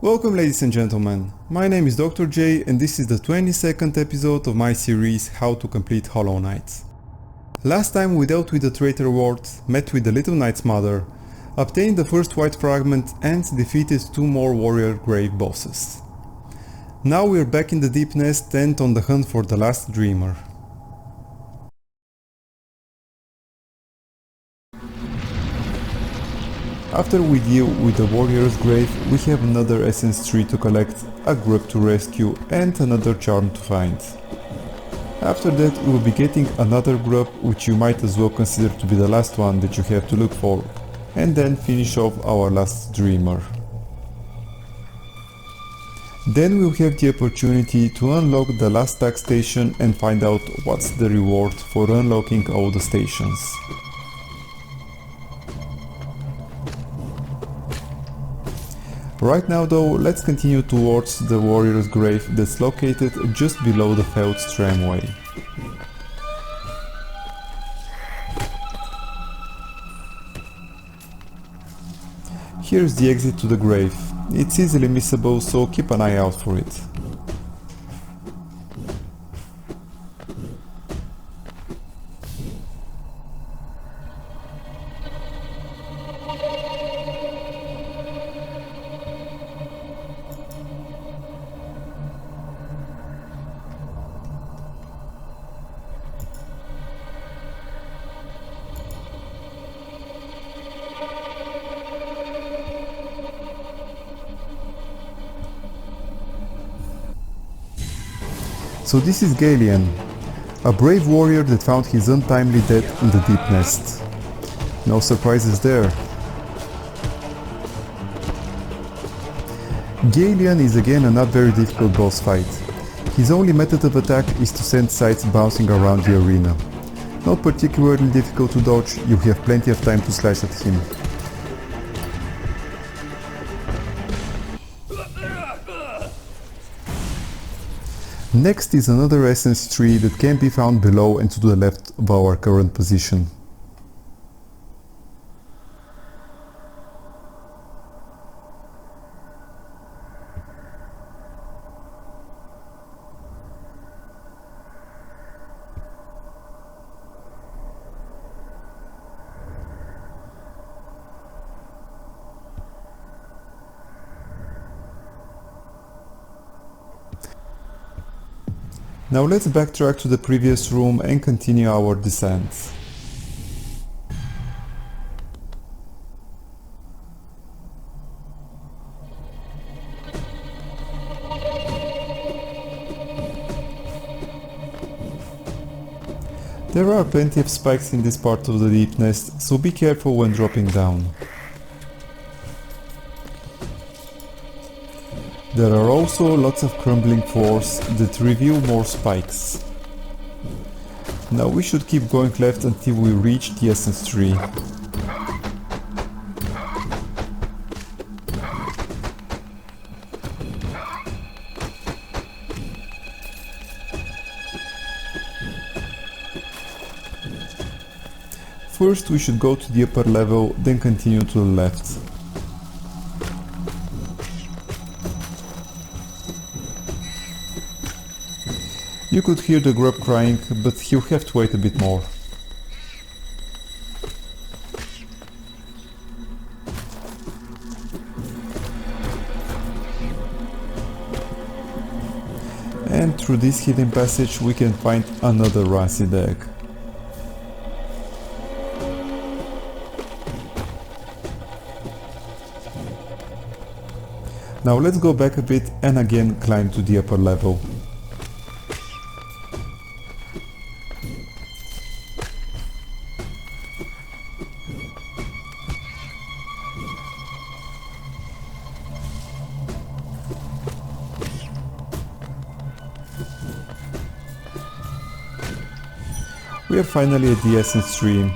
Welcome ladies and gentlemen, my name is Dr.J and this is the 22nd episode of my series How to Complete Hollow Knight. Last time we dealt with the traitor ward, met with the Little Knight's mother, obtained the first white fragment and defeated two more warrior grave bosses. Now we are back in the Deep Nest and on the hunt for the last dreamer. After we deal with the warrior's grave, we have another essence tree to collect, a grub to rescue and another charm to find. After that we will be getting another grub, which you might as well consider to be the last one that you have to look for, and then finish off our last dreamer. Then we'll have the opportunity to unlock the last tax station and find out what's the reward for unlocking all the stations. Right now though, let's continue towards the warrior's grave that's located just below the Feld's tramway. Here's the exit to the grave. It's easily missable, so keep an eye out for it. So this is Galian, a brave warrior that found his untimely death in the Deep Nest. No surprises there. Galian is again a not very difficult boss fight. His only method of attack is to send scythes bouncing around the arena. Not particularly difficult to dodge, you have plenty of time to slash at him. Next is another essence tree that can be found below and to the left of our current position. Now let's backtrack to the previous room and continue our descent. There are plenty of spikes in this part of the Deep Nest, so be careful when dropping down. There are also lots of crumbling floors that reveal more spikes. Now we should keep going left until we reach the essence tree. First we should go to the upper level, then continue to the left. You could hear the grub crying, but he'll have to wait a bit more. And through this hidden passage we can find another rancid egg. Now let's go back a bit and again climb to the upper level. We are finally at the essence tree.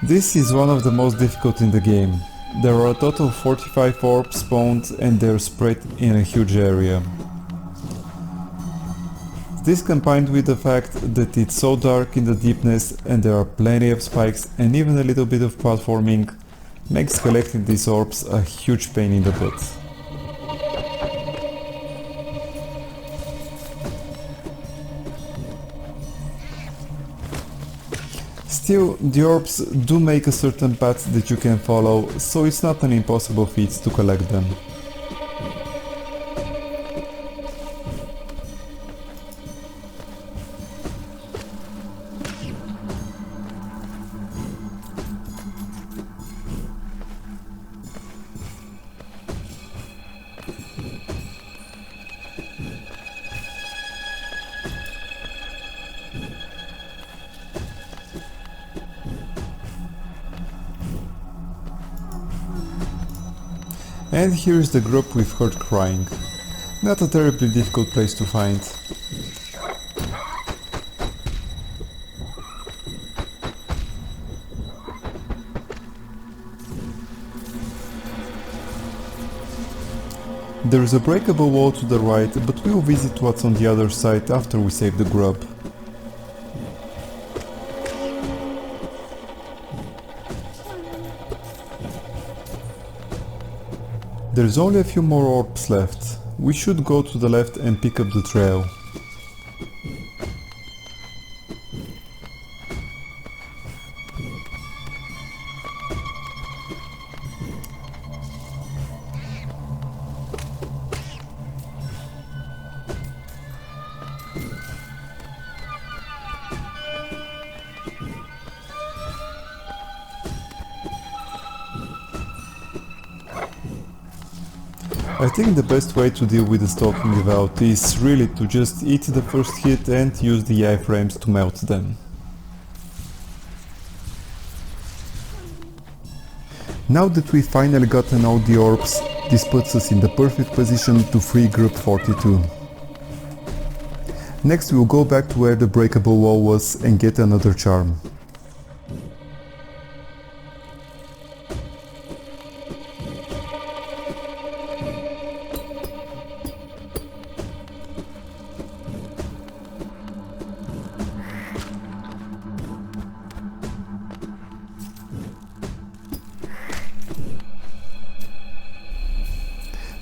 This is one of the most difficult in the game. There are a total of 45 orbs spawned and they are spread in a huge area. This combined with the fact that it's so dark in the Deep Nest and there are plenty of spikes and even a little bit of platforming makes collecting these orbs a huge pain in the butt. Still, the orbs do make a certain path that you can follow, so it's not an impossible feat to collect them. And here's the group we've heard crying. Not a terribly difficult place to find. There is a breakable wall to the right, but we'll visit what's on the other side after we save the grub. There's only a few more orbs left. We should go to the left and pick up the trail. I think the best way to deal with the stalking without is really to just eat the first hit and use the iframes to melt them. Now that we've finally gotten all the orbs, this puts us in the perfect position to free group 42. Next we'll go back to where the breakable wall was and get another charm.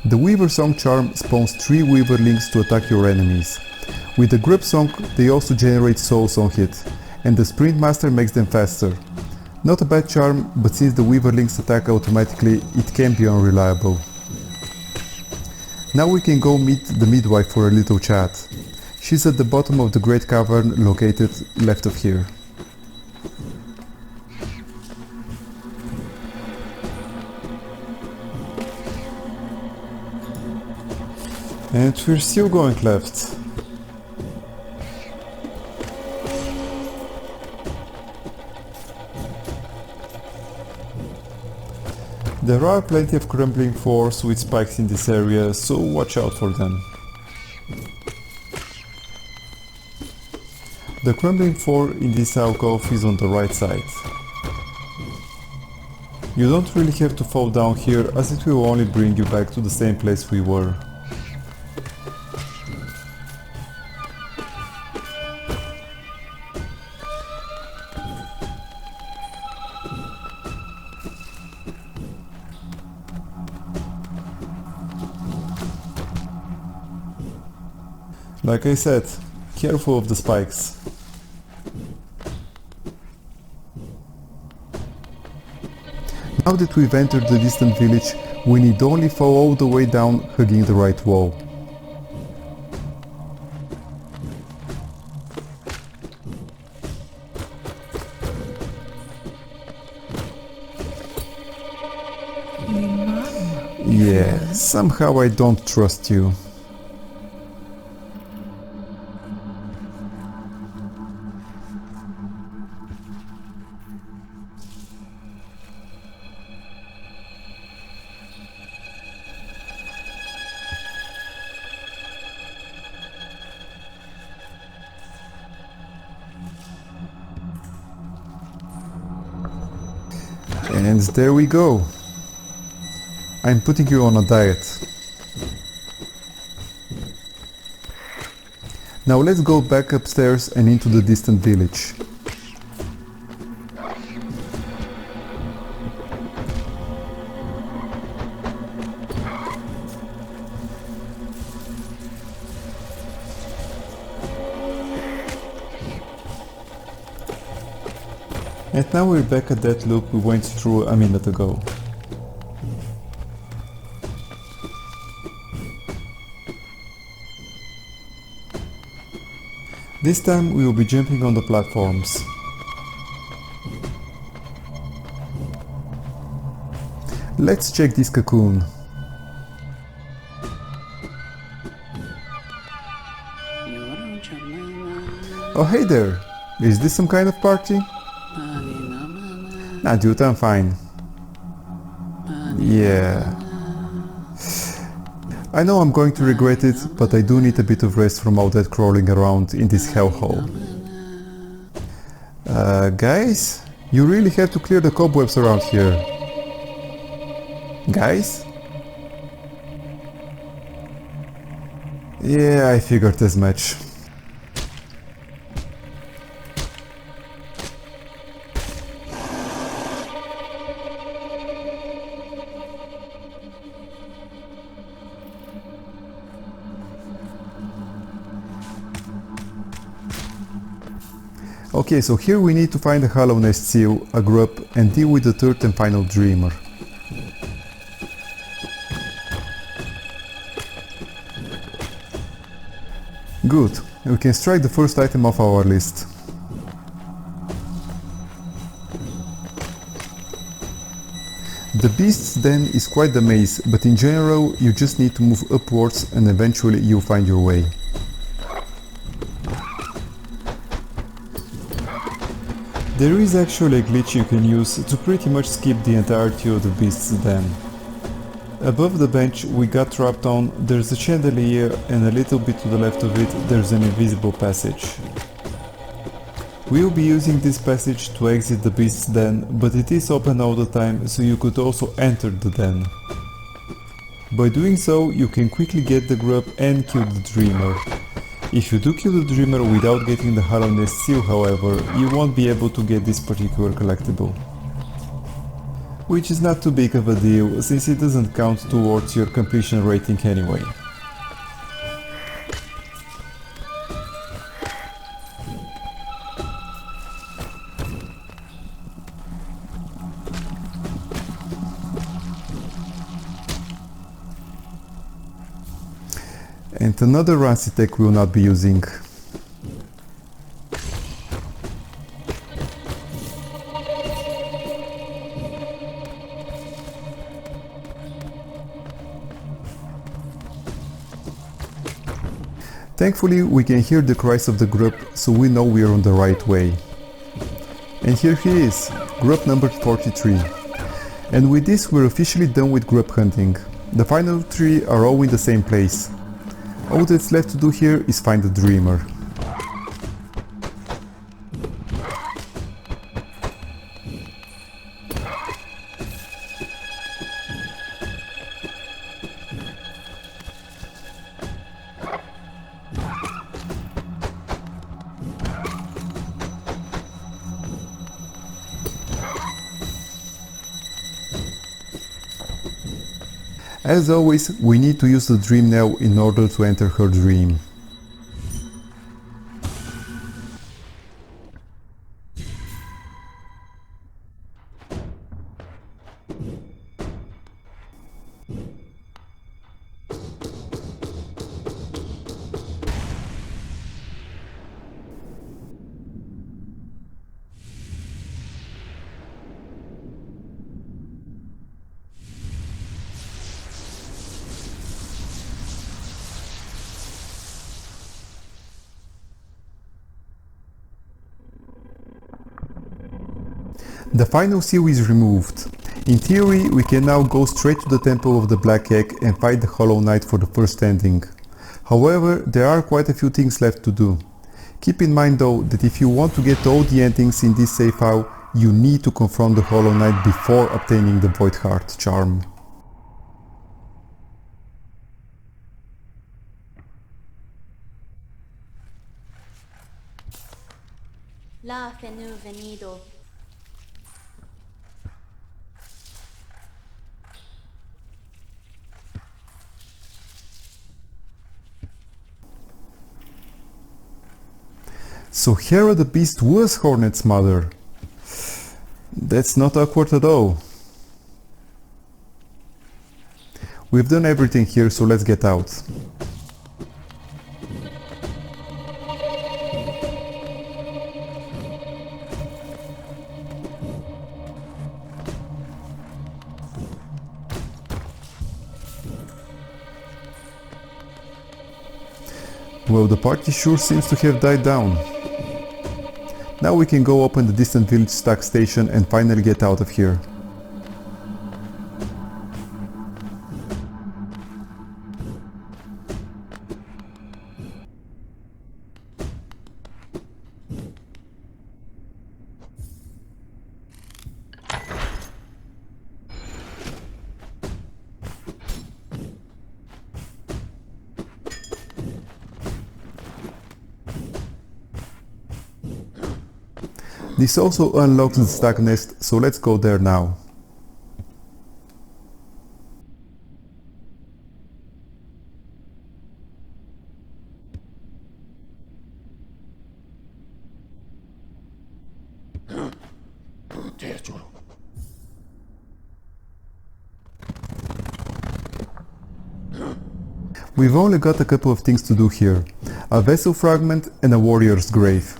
The Weaver Song charm spawns 3 Weaver links to attack your enemies. With the Grub Song they also generate souls on hit, and the Sprint Master makes them faster. Not a bad charm, but since the Weaver links attack automatically, it can be unreliable. Now we can go meet the midwife for a little chat. She's at the bottom of the Great Cavern located left of here. And we're still going left. There are plenty of crumbling floors with spikes in this area, so watch out for them. The crumbling floor in this alcove is on the right side. You don't really have to fall down here, as it will only bring you back to the same place we were. Like I said, careful of the spikes. Now that we've entered the distant village, we need only fall all the way down, hugging the right wall. Yeah, somehow I don't trust you. And there we go. I'm putting you on a diet. Now let's go back upstairs and into the distant village. And now we're back at that loop we went through a minute ago. This time we will be jumping on the platforms. Let's check this cocoon. Oh hey there! Is this some kind of party? Nah dude, I'm fine. Yeah. I know I'm going to regret it, but I do need a bit of rest from all that crawling around in this hellhole. Guys? You really have to clear the cobwebs around here. Guys? Yeah, I figured as much. Okay, so here we need to find a Hallownest seal, a grub, and deal with the third and final dreamer. Good, we can strike the first item off our list. The beast's den is quite the maze, but in general you just need to move upwards and eventually you'll find your way. There is actually a glitch you can use to pretty much skip the entirety of the beast's den. Above the bench we got trapped on, there's a chandelier, and a little bit to the left of it there's an invisible passage. We'll be using this passage to exit the beast's den, but it is open all the time, so you could also enter the den. By doing so, you can quickly get the grub and kill the dreamer. If you do kill the dreamer without getting the Hallownest seal, however, you won't be able to get this particular collectible. Which is not too big of a deal, since it doesn't count towards your completion rating anyway. And another Rancy tech we will not be using. Thankfully we can hear the cries of the grub, so we know we are on the right way. And here he is, grub number 43. And with this we're officially done with grub hunting. The final 3 are all in the same place. All that's left to do here is find the dreamer. As always, we need to use the dream nail in order to enter her dream. The final seal is removed. In theory, we can now go straight to the Temple of the Black Egg and fight the Hollow Knight for the first ending. However, there are quite a few things left to do. Keep in mind though that if you want to get all the endings in this save file, you need to confront the Hollow Knight before obtaining the Void Heart charm. La fenu venido. So Hera the Beast was Hornet's mother. That's not awkward at all. We've done everything here, so let's get out. Well, the party sure seems to have died down. Now we can go open the distant village stack station and finally get out of here. This also unlocks the stack nest, so let's go there now. We've only got a couple of things to do here. A vessel fragment and a warrior's grave.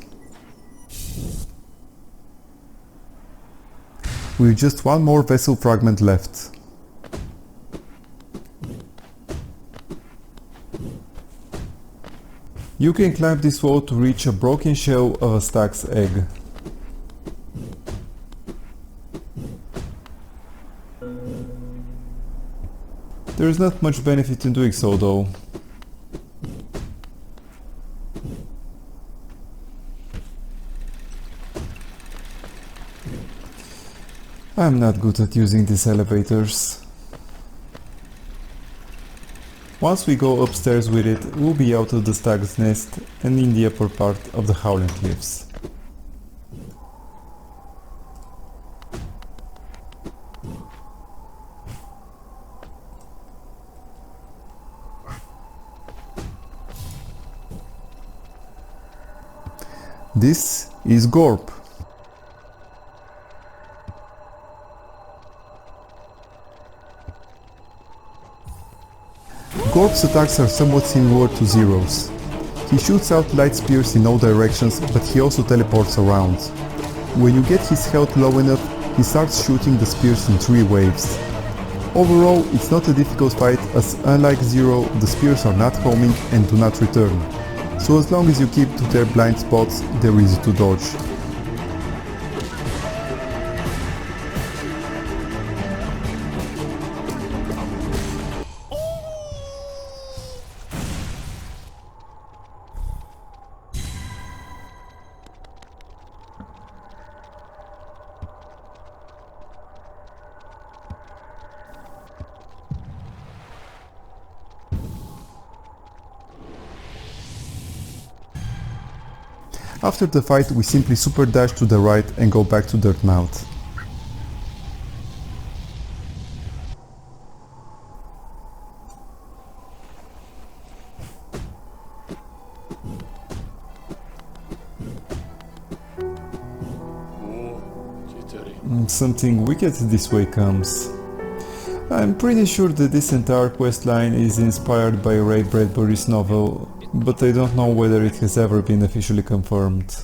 With just one more vessel fragment left. You can climb this wall to reach a broken shell of a stag's egg. There is not much benefit in doing so though. I'm not good at using these elevators. Once we go upstairs with it, we'll be out of the stag's nest and in the upper part of the Howling Cliffs. This is Gorp. Gorp's attacks are somewhat similar to Zero's. He shoots out light spears in all directions, but he also teleports around. When you get his health low enough, he starts shooting the spears in 3 waves. Overall, it's not a difficult fight, as unlike Zero, the spears are not homing and do not return. So as long as you keep to their blind spots, they're easy to dodge. After the fight, we simply super dash to the right and go back to Dirtmouth. Something wicked this way comes. I'm pretty sure that this entire questline is inspired by Ray Bradbury's novel, but I don't know whether it has ever been officially confirmed.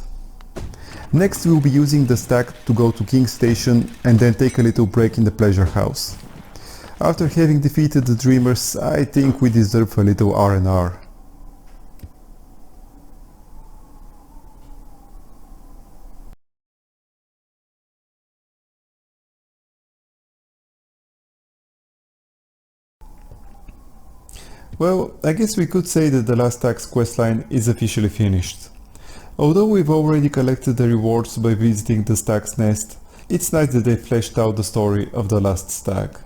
Next we'll be using the stack to go to King's Station and then take a little break in the pleasure house. After having defeated the Dreamers, I think we deserve a little R&R. Well, I guess we could say that the last tax questline is officially finished. Although we've already collected the rewards by visiting the stag's nest, it's nice that they fleshed out the story of the last stag,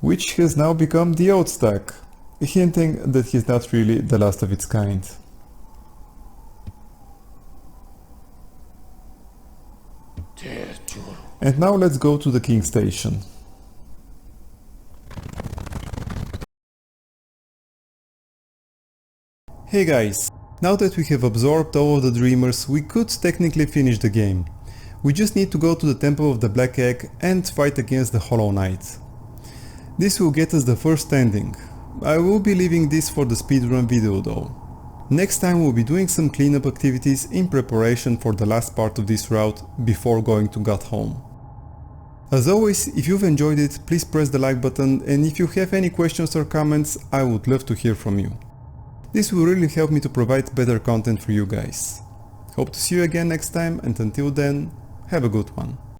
which has now become the old stag, hinting that he's not really the last of its kind. And now let's go to the King Station. Hey guys, now that we have absorbed all of the Dreamers, we could technically finish the game. We just need to go to the Temple of the Black Egg and fight against the Hollow Knight. This will get us the first ending. I will be leaving this for the speedrun video though. Next time we'll be doing some cleanup activities in preparation for the last part of this route before going to God Home. As always, if you've enjoyed it, please press the like button, and if you have any questions or comments, I would love to hear from you. This will really help me to provide better content for you guys. Hope to see you again next time, and until then, have a good one.